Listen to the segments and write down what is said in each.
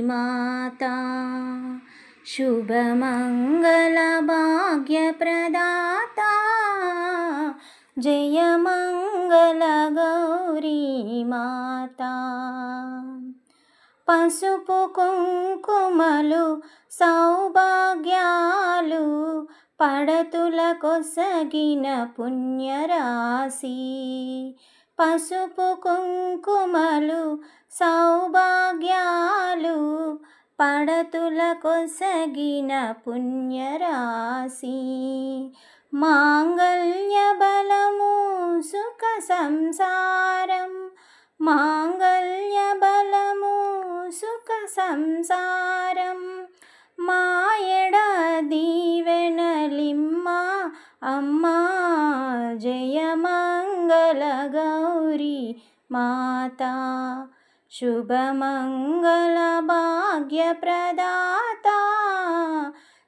माता शुभमङ्गलभाग्यप्रदाता जय मंगलगौरी माता పసుపు కుంకుమలు సౌభాగ్యాలు పడతుల కొసగిన పుణ్యరాశి పసుపు కుంకుమలు సౌభాగ్యాలు పడతుల కొసగిన పుణ్యరాశి మాంగళ్య బలము సుఖ సంసారం మాంగళ్య బలము సుఖ సంసారం మాయడ దీవెనలిమ్మ అమ్మా జయ మంగళ గౌరీ మాతా శుభమంగళ భాగ్యప్రదాతా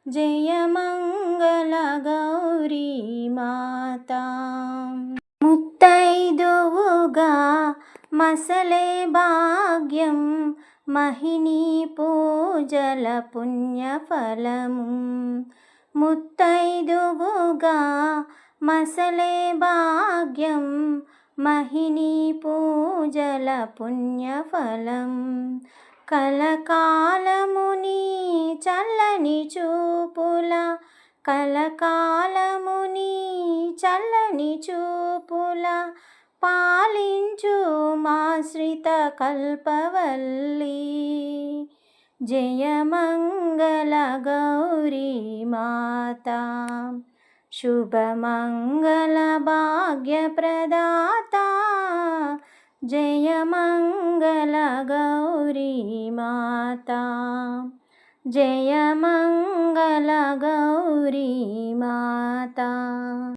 జయ మంగళ గౌరీ మాతా ముత్తైదువుగా మసలే భాగ్యం మహిని పూజల పుణ్యఫలము ముత్తైదువుగా మసలే భాగ్యం మహిని పూజల పుణ్యఫలం కలకాలముని చల్లని చూపుల కలకాలముని చల్లని చూపుల పాలించు మాశ్రిత కల్పవల్లి జయ మంగళ గౌరీ మాతా శుభమంగళ భాగ్యప్రదాతా జయ మంగళ గౌరీ మాతా జయ మంగళ గౌరీ మాతా।